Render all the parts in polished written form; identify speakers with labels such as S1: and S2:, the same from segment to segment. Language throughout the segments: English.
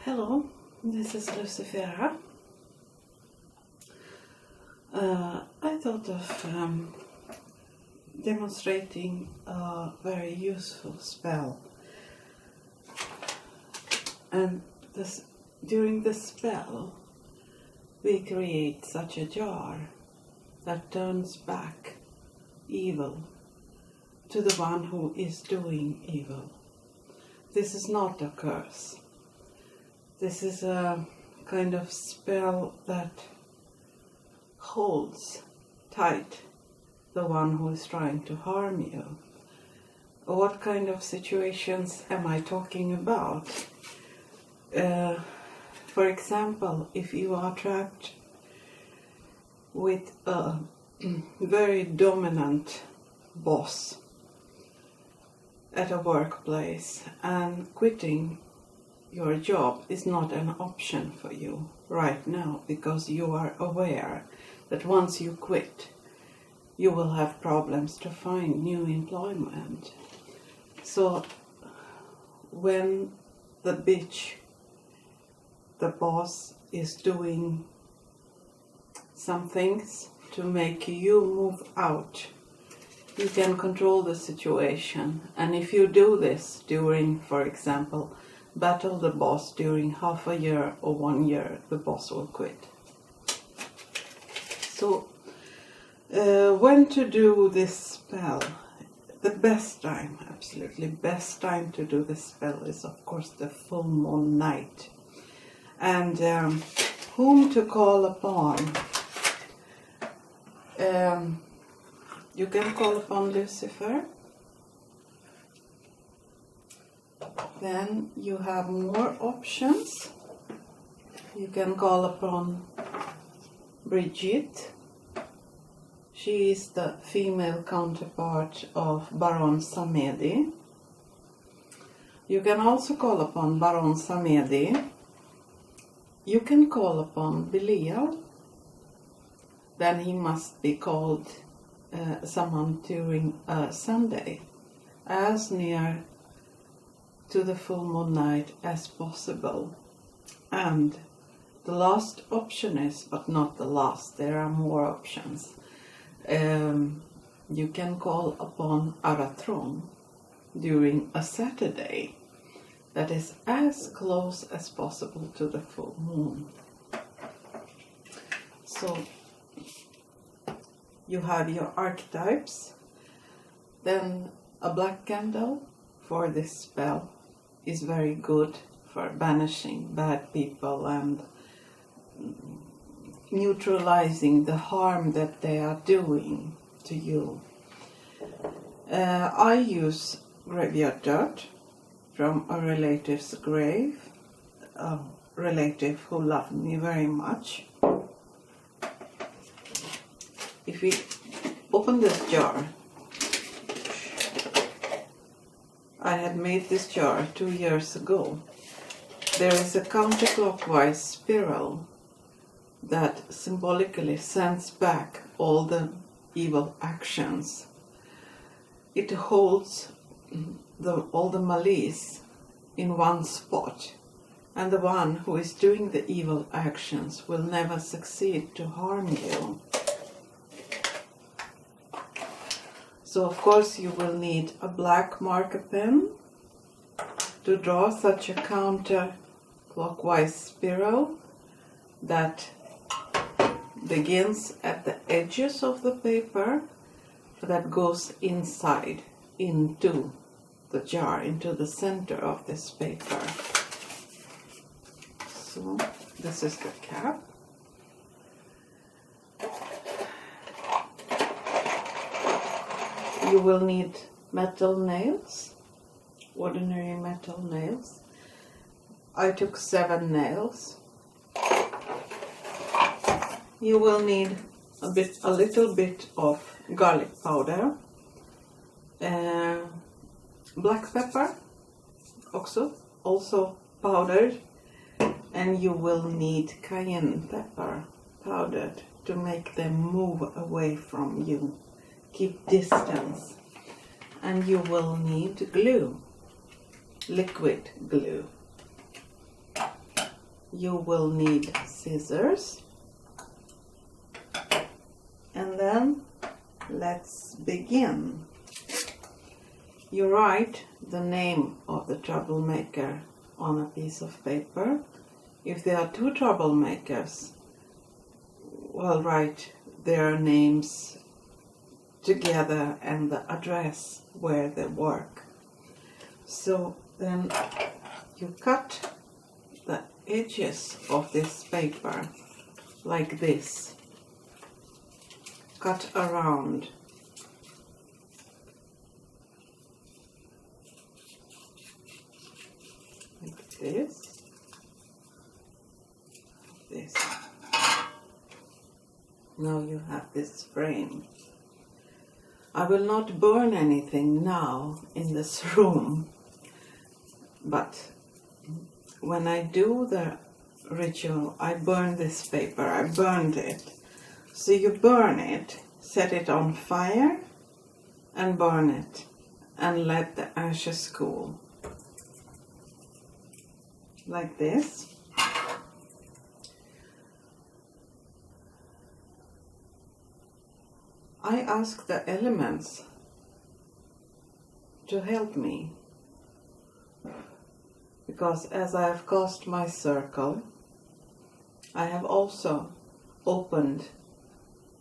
S1: Hello, this is Lucifera. I thought of demonstrating a very useful spell, and during the spell we create such a jar that turns back evil to the one who is doing evil. This is not a curse. This is a kind of spell that holds tight the one who is trying to harm you. What kind of situations am I talking about? For example, if you are trapped with a very dominant boss at a workplace, and quitting your job is not an option for you right now, because you are aware that once you quit, you will have problems to find new employment. So when the boss is doing some things to make you move out, you can control the situation. And if you do this during, for example, battle the boss during half a year or 1 year, the boss will quit. So when to do this spell? The best time, absolutely best time to do this spell is of course the full moon night. And whom to call upon? You can call upon Lucifer. Then you have more options. You can call upon Brigitte. She is the female counterpart of Baron Samedi. You can also call upon Baron Samedi. You can call upon Belial. Then he must be called summoned during a Sunday, as near to the full moon night as possible. And the last option is, but not the last, there are more options. You can call upon Aratron during a Saturday that is as close as possible to the full moon. So you have your archetypes. Then a black candle for this spell is very good for banishing bad people and neutralizing the harm that they are doing to you. I use graveyard dirt from a relative's grave, a relative who loved me very much. If we open this jar, I had made this jar 2 years ago. There is a counterclockwise spiral that symbolically sends back all the evil actions. It holds all the malice in one spot, and the one who is doing the evil actions will never succeed to harm you. So of course you will need a black marker pen to draw such a counterclockwise spiral that begins at the edges of the paper, that goes inside into the jar, into the center of this paper. So this is the cap. You will need metal nails, ordinary metal nails. I took 7 nails. You will need a little bit of garlic powder, black pepper, also powdered, and you will need cayenne pepper powdered to make them move away from you. Keep distance. And you will need glue, liquid glue. you will need scissors. And then let's begin. You write the name of the troublemaker on a piece of paper. If there are two troublemakers, well, write their names together and the address where they work. So then you cut the edges of this paper like this. Cut around. Like this. This. Now you have this frame. I will not burn anything now in this room, but when I do the ritual, I burn this paper. I burned it. So you burn it, set it on fire, and burn it, and let the ashes cool. Like this. I ask the elements to help me, because as I have cast my circle, I have also opened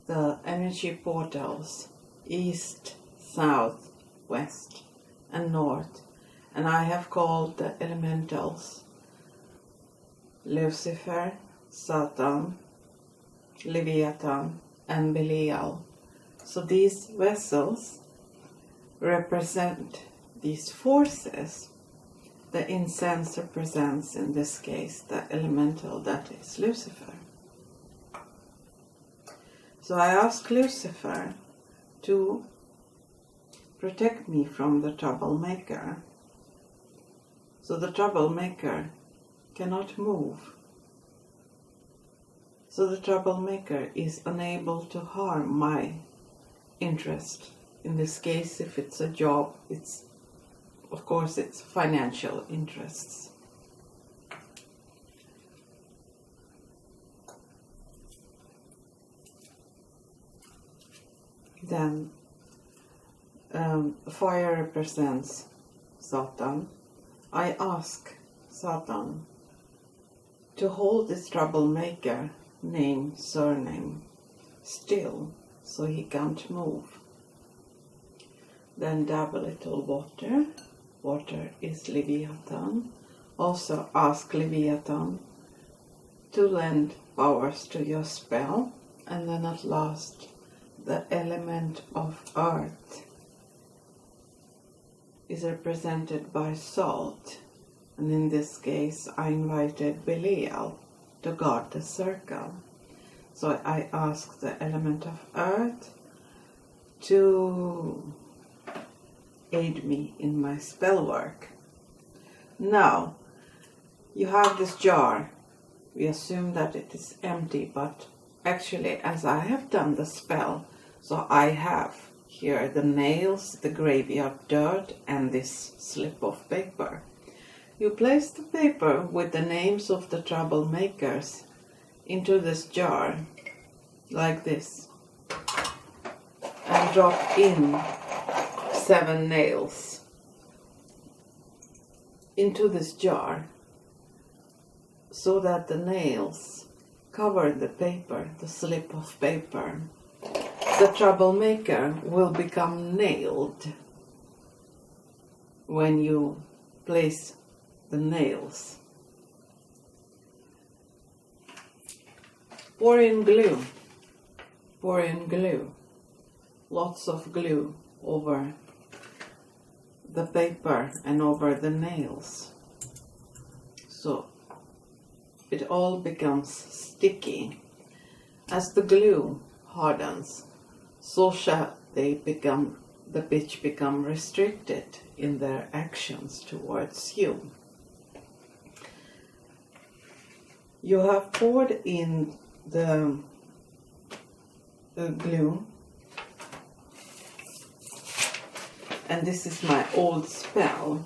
S1: the energy portals east, south, west, and north, and I have called the elementals Lucifer, Satan, Leviathan, and Belial. So these vessels represent these forces. The incense represents, in this case, the elemental that is Lucifer. So I ask Lucifer to protect me from the troublemaker. So the troublemaker cannot move. So the troublemaker is unable to harm my interest. In this case, if it's a job, of course it's financial interests. Then fire represents Satan. I ask Satan to hold this troublemaker name, surname, still, so he can't move. Then dab a little water. Water is Leviathan. Also ask Leviathan to lend powers to your spell. And then at last, the element of earth is represented by salt. And in this case, I invited Belial to guard the circle. So I asked the element of earth to aid me in my spell work. Now, you have this jar. We assume that it is empty, but actually, as I have done the spell, so I have here the nails, the graveyard dirt, and this slip of paper. You place the paper with the names of the troublemakers into this jar, like this, and drop in 7 nails into this jar, so that the nails cover the paper, the slip of paper. The troublemaker will become nailed when you place the nails. Pour in glue. Pour in glue. Lots of glue over the paper and over the nails. So it all becomes sticky. As the glue hardens, so shall the pitch become restricted in their actions towards you. You have poured in the glue, and this is my old spell.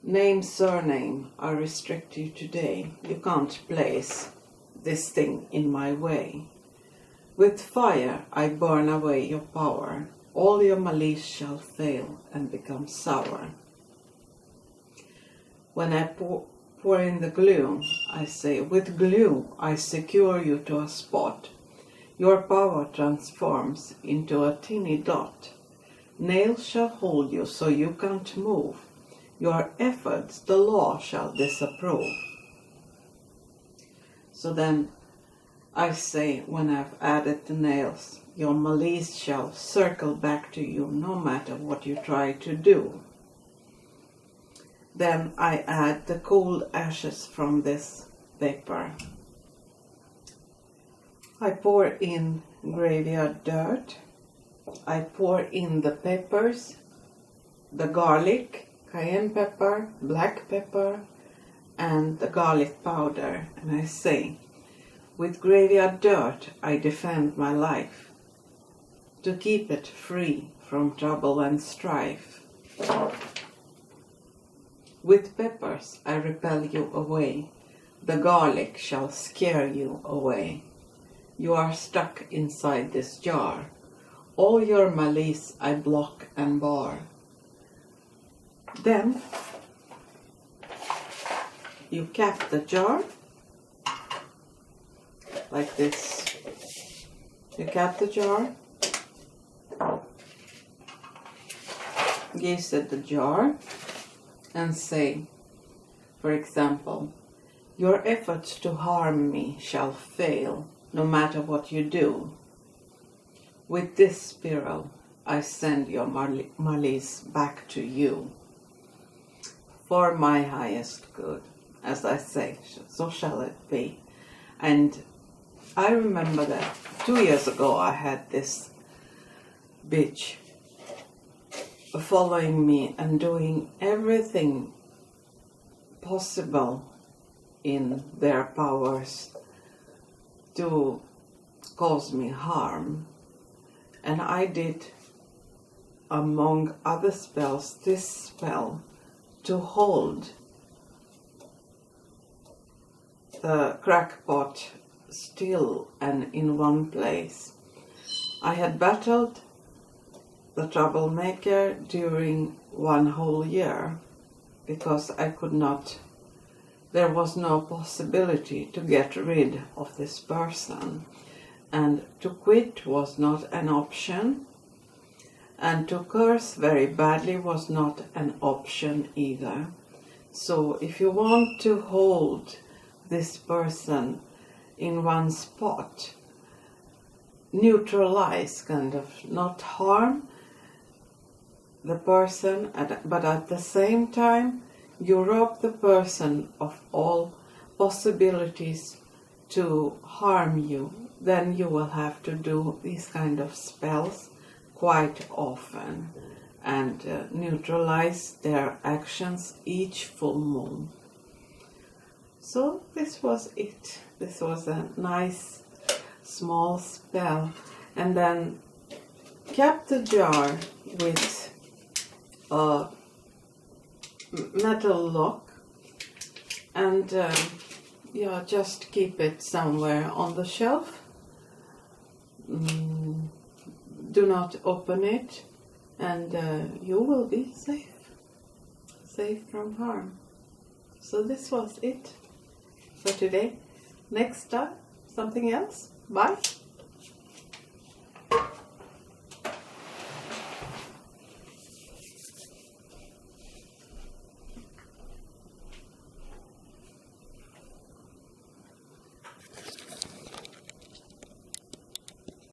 S1: name, surname are restricted today. You can't place this thing in my way. With fire I burn away your power. All your malice shall fail and become sour. When I pour in the glue, I say, with glue I secure you to a spot. Your power transforms into a teeny dot. Nails shall hold you so you can't move. Your efforts the law shall disapprove. So then I say, when I've added the nails, your malice shall circle back to you no matter what you try to do. Then I add the cold ashes from this paper. I pour in graveyard dirt. I pour in the peppers, the garlic, cayenne pepper, black pepper, and the garlic powder. And I say, with graveyard dirt I defend my life, to keep it free from trouble and strife. With peppers I repel you away, the garlic shall scare you away. You are stuck inside this jar, all your malice I block and bar. Then you cap the jar like this. You cap the jar, gaze at the jar and say, for example, your efforts to harm me shall fail no matter what you do. With this spiral I send your malice back to you. For my highest good, as I say, so shall it be. And I remember that 2 years ago I had this bitch following me and doing everything possible in their powers to cause me harm. And I did, among other spells, this spell to hold the crackpot still and in one place. I had battled the troublemaker during 1 whole year because I could not, there was no possibility to get rid of this person, and to quit was not an option, and to curse very badly was not an option either. So if you want to hold this person in one spot, neutralize, kind of, not harm the person, but at the same time you rob the person of all possibilities to harm you, then you will have to do these kind of spells quite often and neutralize their actions each full moon. So this was it. This was a nice small spell. And then cap the jar with a metal lock and just keep it somewhere on the shelf. Do not open it, and you will be safe from harm. So this was it for today. Next time, something else. Bye.